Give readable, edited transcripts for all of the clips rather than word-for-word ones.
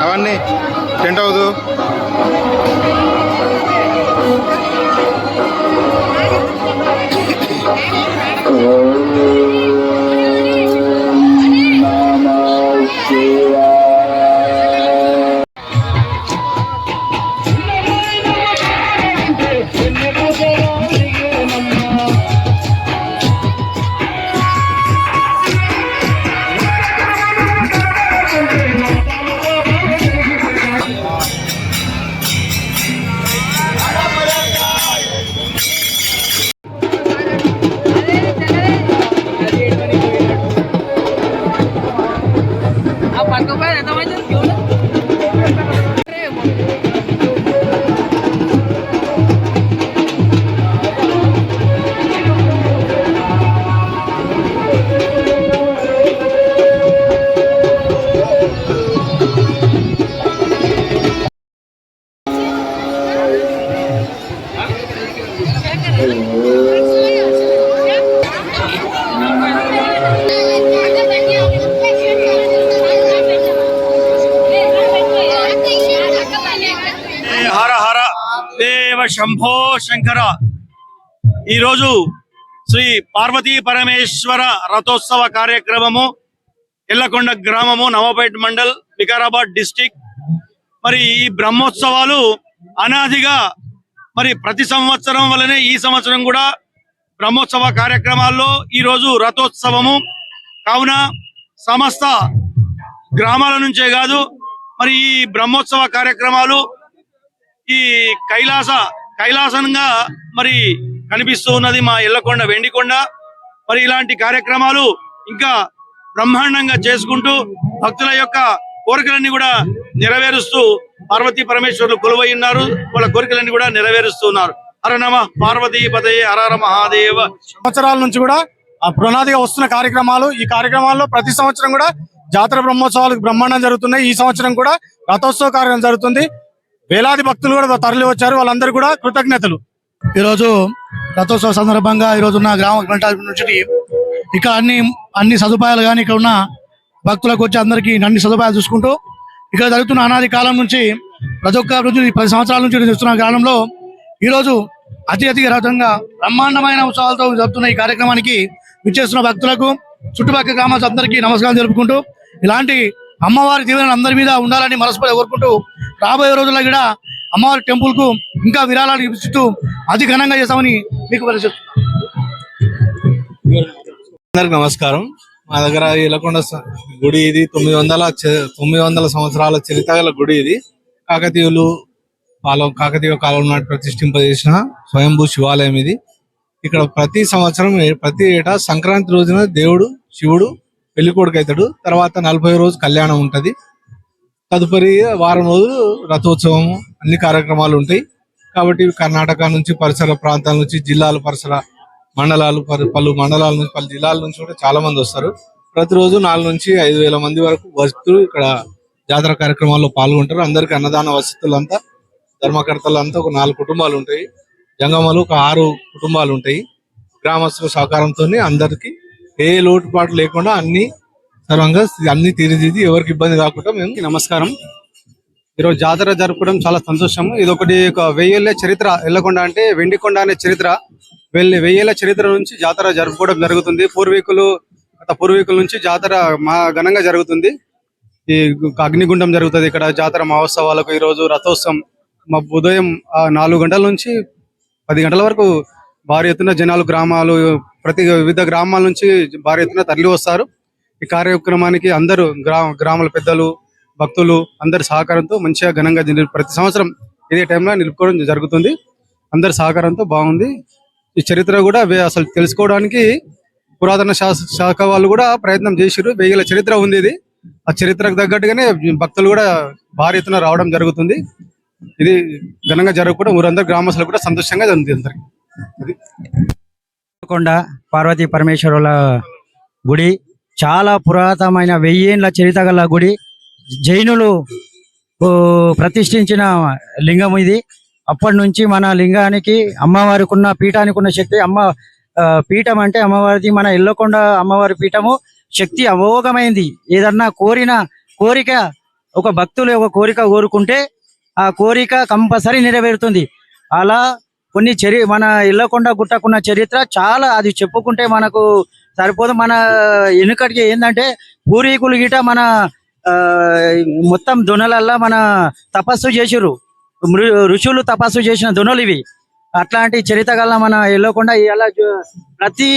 అవన్నీ టెంట్ అవుదు శంభో శంకర. ఈరోజు శ్రీ పార్వతీ పరమేశ్వర రథోత్సవ కార్యక్రమము ఎల్లకొండ గ్రామము, నవాపేట్ మండల్, వికారాబాద్ డిస్టిక్. మరి ఈ బ్రహ్మోత్సవాలు అనాదిగా మరి ప్రతి సంవత్సరం వలనే ఈ సంవత్సరం కూడా బ్రహ్మోత్సవ కార్యక్రమాల్లో ఈరోజు రథోత్సవము కావున సమస్త గ్రామాల నుంచే కాదు మరి ఈ బ్రహ్మోత్సవ కార్యక్రమాలు ఈ కైలాసంగా మరి కనిపిస్తూ ఉన్నది మా ఎల్లకొండ వెండికొండ. మరి ఇలాంటి కార్యక్రమాలు ఇంకా బ్రహ్మాండంగా చేసుకుంటూ భక్తుల యొక్క కోరికలన్నీ కూడా నెరవేరుస్తూ పార్వతీ పరమేశ్వరులు కొలువై ఉన్నారు. వాళ్ళ కోరికలన్నీ కూడా నెరవేరుస్తున్నారు. హర నమ పార్వతీ పదయే హర హర మహాదేవ. సంవత్సరాల నుంచి కూడా పునాదిగా వస్తున్న కార్యక్రమాలు. ఈ కార్యక్రమాల్లో ప్రతి సంవత్సరం కూడా జాతర బ్రహ్మోత్సవాలు బ్రహ్మాండం జరుగుతున్నాయి. ఈ సంవత్సరం కూడా రథోత్సవ కార్యక్రమం జరుగుతుంది. వేలాది భక్తులు కూడా తరలి వచ్చారు. వాళ్ళందరూ కూడా కృతజ్ఞతలు. ఈరోజు రథోత్సవ సందర్భంగా ఈరోజు ఉన్న గ్రామ నుంచి ఇక్కడ అన్ని సదుపాయాలు కానీ ఇక్కడ ఉన్న భక్తులకు వచ్చి అందరికీ అన్ని సదుపాయాలు చూసుకుంటూ ఇక్కడ జరుగుతున్న అనాది కాలం నుంచి ప్రతి ఒక్క రోజు 10 సంవత్సరాల నుంచి చూస్తున్న గ్రామంలో ఈరోజు అతి రకంగా బ్రహ్మాండమైన ఉత్సవాలతో జరుగుతున్న ఈ కార్యక్రమానికి విచ్చేస్తున్న భక్తులకు చుట్టుపక్కల గ్రామాల అందరికీ నమస్కారం తెలుపుకుంటూ ఇలాంటి అమ్మవారి దీవెనలు అందరి మీద ఉండాలని మనస్ఫూర్తిగా కోరుకుంటూ రాబోయే రోజుల్లో కూడా అమ్మవారి టెంపుల్ కు ఇంకా విరాళాలు ఇస్తూ అతి ఘనంగా చేస్తామని మీకు అందరికి నమస్కారం. మా దగ్గర ఎల్లకొండ గుడి ఇది 900 సంవత్సరాల చరిత్ర గల గుడి. ఇది కాకతీయ కాలం నాటి ప్రతిష్ఠింపజేసిన స్వయంభూ శివాలయం ఇది. ఇక్కడ ప్రతి సంవత్సరం ప్రతి ఏటా సంక్రాంతి రోజున శివుడు పెళ్లికొడుకు అవుతాడు. తర్వాత 40వ రోజు కళ్యాణం ఉంటది. తదుపరి వారం రోజులు రథోత్సవం అన్ని కార్యక్రమాలు ఉంటాయి. కాబట్టి కర్ణాటక నుంచి పరిసర ప్రాంతాల నుంచి పరిసర మండలాలు పలు మండలాల నుంచి పలు జిల్లాల నుంచి కూడా చాలా మంది వస్తారు. ప్రతిరోజు 4 నుంచి 5,000 మంది వరకు భక్తులు ఇక్కడ జాతర కార్యక్రమాల్లో పాల్గొంటారు. అందరికి అన్నదాన వసతులంతా ధర్మకర్తలంతా ఒక 4 కుటుంబాలు ఉంటాయి. జంగమలు ఒక 6 కుటుంబాలు ఉంటాయి. గ్రామస్తుల సహకారంతో అందరికి ఏ లోటుపాటు లేకుండా అన్ని తీర్చిది ఎవరికి ఇబ్బంది కాకుండా మేము. నమస్కారం. ఈరోజు జాతర జరుపుకోవడం చాలా సంతోషం. ఇది ఒకటి 1000 ఏళ్ల చరిత్ర. ఎల్లకొండ అంటే వెండికొండ అనే చరిత్ర. 1000 ఏళ్ల చరిత్ర నుంచి జాతర జరుపుకోవడం జరుగుతుంది. పూర్వీకుల నుంచి జాతర ఘనంగా జరుగుతుంది. ఈ అగ్నిగుండం జరుగుతుంది ఇక్కడ జాతర మహోత్సవాలకు. ఈరోజు రథోత్సవం ఉదయం 4 గంటల నుంచి 10 గంటల వరకు భారీ ఎత్తున జనాలు వివిధ గ్రామాల నుంచి భారీ ఎత్తున తరలి వస్తారు. ఈ కార్యక్రమానికి అందరూ గ్రామాల పెద్దలు, భక్తులు అందరి సహకారంతో మంచిగా ఘనంగా ప్రతి సంవత్సరం ఇదే టైంలో నిలుపుకోవడం జరుగుతుంది. అందరి సహకారంతో బాగుంది. ఈ చరిత్ర కూడా అసలు తెలుసుకోవడానికి పురాతన శాఖ వాళ్ళు కూడా ప్రయత్నం చేసిర్రు. 1000 ఏళ్ల చరిత్ర ఉంది ఇది. ఆ చరిత్రకు తగ్గట్టుగానే భక్తులు కూడా భారీ ఎత్తున రావడం జరుగుతుంది. ఇది ఘనంగా జరగకుండా ఊరందరూ గ్రామస్తులు కూడా సంతోషంగా జరుగుతుంది అందరికి. కొండ పార్వతీ పరమేశ్వరుల గుడి చాలా పురాతనమైన 1000 ఏళ్ల చరిత్ర గల గుడి. జైనులు ప్రతిష్ఠించిన లింగం ఇది. అప్పటి నుంచి మన లింగానికి అమ్మవారికి ఉన్న పీఠానికి ఉన్న శక్తి పీఠం అంటే అమ్మవారిది. మన ఎల్లకొండ అమ్మవారి పీఠము శక్తి అమోఘమైంది. ఏదన్నా కోరిక ఒక భక్తులు ఒక కోరిక కోరుకుంటే ఆ కోరిక కంపల్సరీ నెరవేరుతుంది. అలా కొన్ని మన ఎల్లకొండ గుట్టకున్న చరిత్ర చాలా, అది చెప్పుకుంటే మనకు సరిపోదు. మన వెనుకటికి ఏంటంటే పూర్వీకులు గిట మన మొత్తం దొనలల్లా మన తపస్సు చేసిర్రు. ఋషులు తపస్సు చేసిన దొనలు ఇవి. అట్లాంటి చరిత్ర గల మన ఎల్లకొండ ఇలా ప్రతి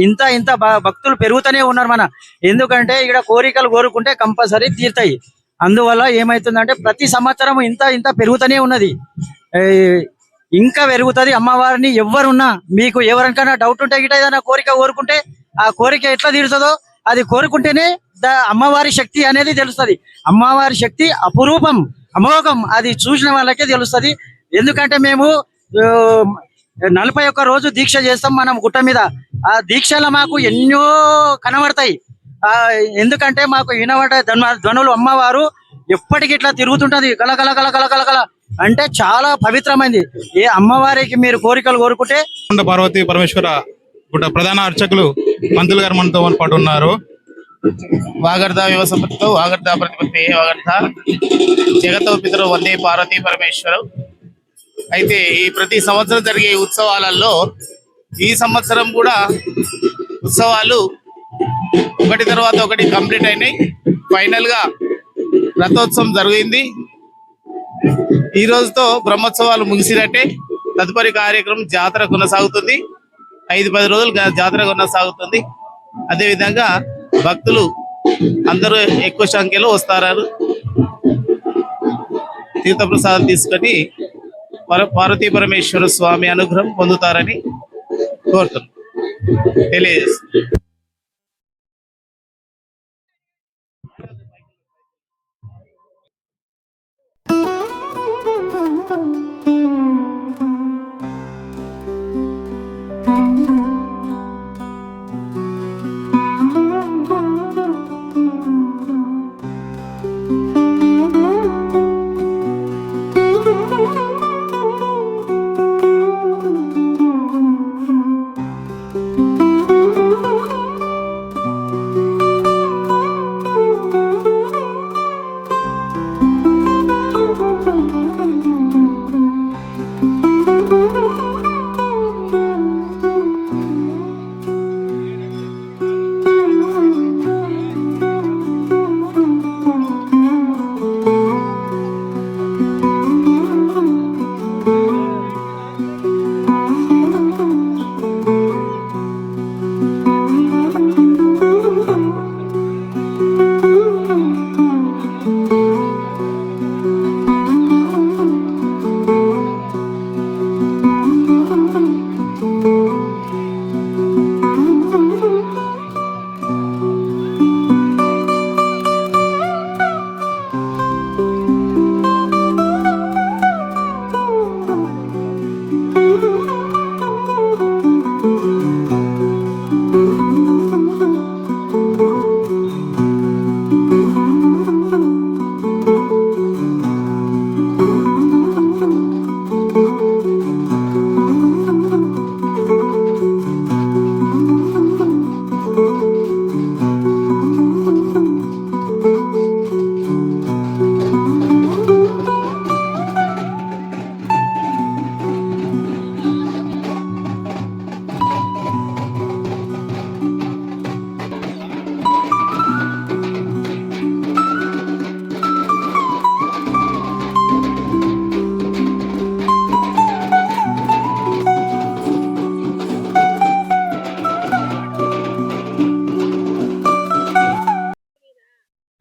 ఇంత భక్తులు పెరుగుతూనే ఉన్నారు ఎందుకంటే ఇక్కడ కోరికలు కోరుకుంటే కంపల్సరీ తీరుతాయి. అందువల్ల ఏమైతుందంటే ప్రతి సంవత్సరం ఇంత పెరుగుతూనే ఉన్నది. ఇంకా పెరుగుతుంది. అమ్మవారిని ఎవరున్నా మీకు ఎవరికైనా డౌట్ ఉంటే గిట ఏదైనా కోరిక కోరుకుంటే ఆ కోరిక ఎట్లా తీరుతుందో అది కోరుకుంటేనే అమ్మవారి శక్తి అనేది తెలుస్తుంది. అమ్మవారి శక్తి అపురూపం, అమోఘం. అది చూసిన వాళ్ళకే తెలుస్తుంది. ఎందుకంటే మేము 41 రోజు దీక్ష చేస్తాం మనం గుట్ట మీద. ఆ దీక్షలో మాకు ఎన్నో కనబడతాయి. ఎందుకంటే మాకు వినబడ ధ్వనులు అమ్మవారు ఎప్పటికి ఇట్లా తిరుగుతుంటది. గలగల గలగల గలగల అంటే చాలా పవిత్రమైంది. ఏ అమ్మవారికి మీరు కోరికలు కోరుకుంటే పార్వతీ పరమేశ్వర గుట్ట ప్రధాన అర్చకులు మంత్రులు గారు మనతో పాటు ఉన్నారు. వాగర్ధ వివసపతితో వాగర్ధ ప్రతిపత్తి వాగర్ధ జగతో పితరు వందే పార్వతీ పరమేశ్వరు. అయితే ఈ ప్రతి సంవత్సరం జరిగే ఉత్సవాలలో ఈ సంవత్సరం కూడా ఉత్సవాలు ఒకటి తర్వాత ఒకటి కంప్లీట్ అయినాయి. ఫైనల్ గా రథోత్సవం జరిగింది. ఈ రోజుతో బ్రహ్మోత్సవాలు ముగిసినట్టే. తదుపరి కార్యక్రమం జాతర కొనసాగుతుంది. 5-10 రోజులు జాతర కొనసాగుతుంది. అదేవిధంగా భక్తులు అందరూ ఎక్కువ సంఖ్యలో వస్తారు. తీర్థప్రసాదం తీసుకొని పార్వతీ పరమేశ్వర స్వామి అనుగ్రహం పొందుతారని కోరుతున్నాను, తెలియజేస్తుంది.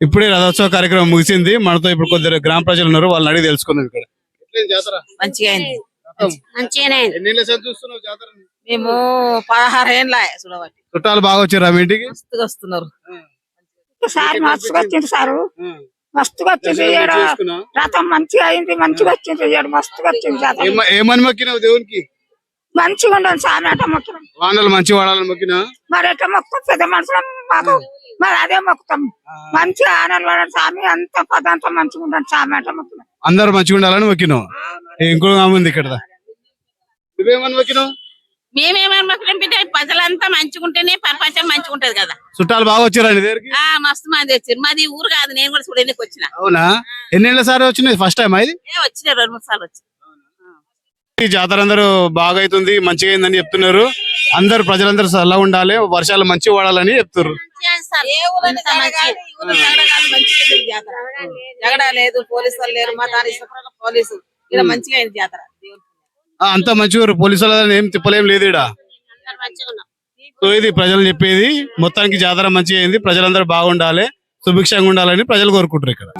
ఇప్పుడే రథోత్సవ కార్యక్రమం ముగిసింది. మనతో ఇప్పుడు కొందరు గ్రామ ప్రజలు ఉన్నారు, వాళ్ళని అడిగి తెలుసుకుందాం. ఇక్కడ జాతర మంచిగా అయింది. మంచిగానే అయింది. ఎన్ని చూస్తున్నావు జాతర? మేము 16 ఏళ్ళ చూడబట్టి చుట్టాలు బాగా వచ్చారా మీ ఇంటికి? మస్తుగా వస్తున్నారు. సార్ మస్తుగా వచ్చింది సారు, మస్తుగా వచ్చింది. ఈడ రథం మంచిగా అయింది, మంచిగా వచ్చింది. ఈడ మస్తుగా వచ్చింది రథం. ఏమని మొక్కినావు దేవునికి? మంచిగా ఉండాలి సామి అట్ట మొక్కుతాం. వానలు మంచి వాడాలని మొక్కినా? మరి ఎట్లా మొక్కుతాం పెద్ద మనుషులు మాకు, మరి అదే మొక్కుతాం. మంచిగా ఆనలు పడాలి సామి, అంత పదంతా మంచిగా ఉండాలి సామి అట్ట మొక్కుతాం. అందరు మంచిగా ఉండాలని మొక్కినావు. ఇంకో ఉంది ఇక్కడ. నువ్వేమని మొక్కినావు? మేమేమని మొక్కుతాం బిడ్డ, ప్రజలంతా మంచిగా ఉంటేనే ప్రపంచం మంచిగా ఉంటది కదా. చుట్టాలు బాగా వచ్చారండి దగ్గరికి? మస్తు మంది వచ్చారు. మాది ఊరు కాదు, నేను కూడా చూడడానికి వచ్చిన. అవునా? ఎన్నేళ్ళ సారి వచ్చినాయి? ఫస్ట్ టైం ఇది? వచ్చిన 2-3 సార్లు వచ్చి. ఈ జాతర అందరూ బాగా అవుతుంది, మంచిగా అయిందని చెప్తున్నారు. అందరు ప్రజలందరూ అలా ఉండాలి, వర్షాలు మంచిగా పడాలని చెప్తున్నారు. జగడా లేదు, పోలీసులు లేరు, మా దాని పోలీసు ఇలా మంచిగా అయింది జాతర. అంతా మంచిగా పోలీసులు ఏం తిప్పలేం లేదు ఇక్కడ. సో ఇది ప్రజలు చెప్పేది. మొత్తానికి జాతర మంచిగా అయింది, ప్రజలందరూ బాగుండాలి, సుభిక్షంగా ఉండాలని ప్రజలు కోరుకుంటారు ఇక్కడ.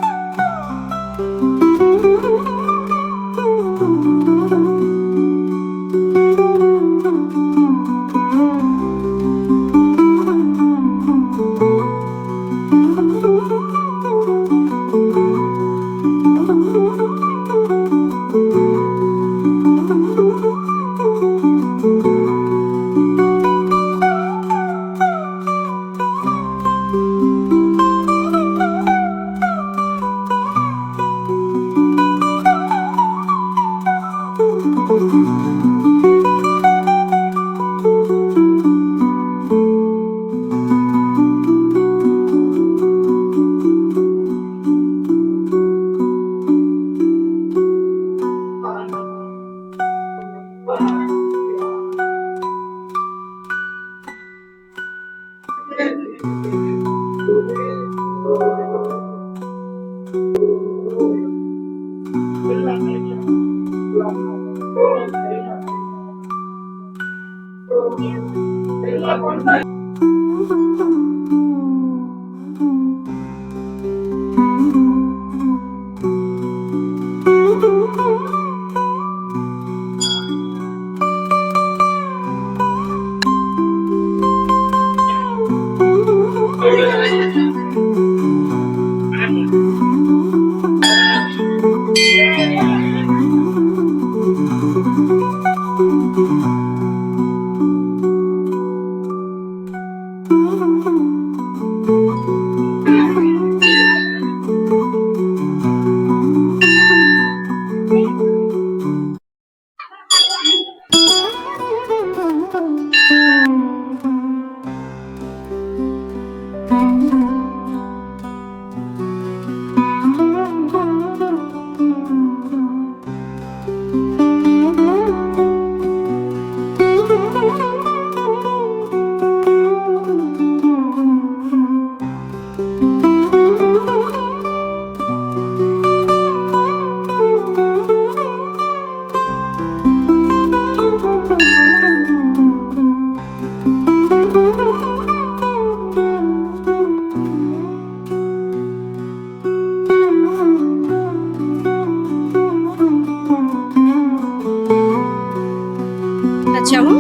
వచ్చాము.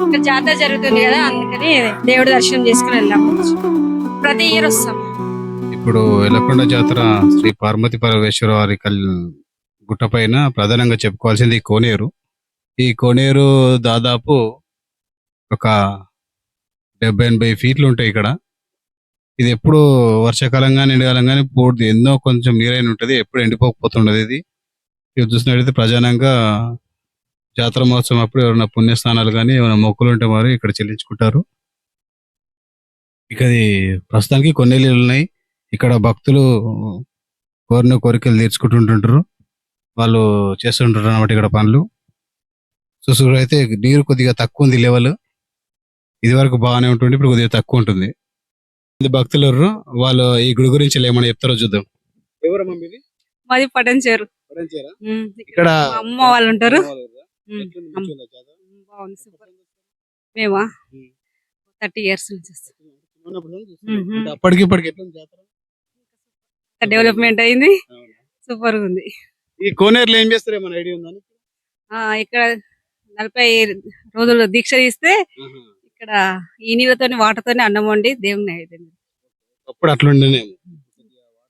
ఇక్కడ జాతర జరుగుతుంది కదా, అందుకని దేవుడి దర్శనం చేసుకుని వెళ్ళాము. ప్రతి ఇయర్ వస్తాం. ఇప్పుడు ఎల్లకొండ జాతర శ్రీ పార్వతీ పరమేశ్వర వారి గుట్ట పైన ప్రధానంగా చెప్పుకోవాల్సింది ఈ కోనేరు. ఈ కోనేరు దాదాపు ఒక 70-80 ఫీట్లు ఉంటాయి ఇక్కడ. ఇది ఎప్పుడు వర్షాకాలం కానీ ఎండాకాలం కానీ పూర్తి ఎన్నో కొంచెం నీరైన ఉంటది, ఎప్పుడు ఎండిపోకపోతుండదు. ఇది చూసినట్టయితే ప్రధానంగా జాతర మహోత్సవం అప్పుడు ఎవరైనా పుణ్యస్థానాలు కానీ ఏమైనా మొక్కులు ఉంటే వారు ఇక్కడ చెల్లించుకుంటారు. ఇక అది ప్రస్తుతానికి కొన్ని నీళ్ళు ఉన్నాయి. ఇక్కడ భక్తులు కోరిన కోరికలు తీర్చుకుంటుంటారు, వాళ్ళు చేస్తుంటారు అన్నమాట ఇక్కడ పనులు. చూసుకుంటే నీరు కొద్దిగా తక్కువ ఉంది లెవెల్. ఇది వరకు బాగానే ఉంటుంది, ఇప్పుడు కొద్దిగా తక్కువ ఉంటుంది. భక్తులు వాళ్ళు ఈ గుడి గురించి ఏమైనా చెప్తారో చూద్దాం. ఎవరమ్మా మీది? మాది పటంచేరు. ఇక్కడ అమ్మ వాళ్ళు ఉంటారు. బాగుంది, సూపర్. మేమా 30 years నుంచి అప్పటికి ఇప్పటికి ఎట్లా ఉంది జాతర? డెవలప్మెంట్ అయింది, సూపర్ గా ఉంది. ఈ కోనేరులో ఏం చేస్తారు ఏమైనా ఐడియా ఉందా? ఇక్కడ 40 రోజులు దీక్ష తీస్తే ఇక్కడ ఈ నీళ్ళతోని వాటర్తోని అన్నం వండి దేవుని నైవేద్యం. అప్పుడు అట్లుండేనేమో.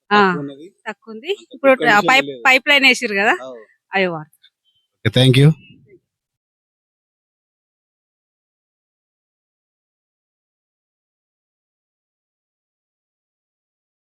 ఆ, ఉన్నది. తక్కువ ఉంది. ఇప్పుడు పైప్ లైన్ వేసిర్రు కదా, అవి వాడతారు. Thank you.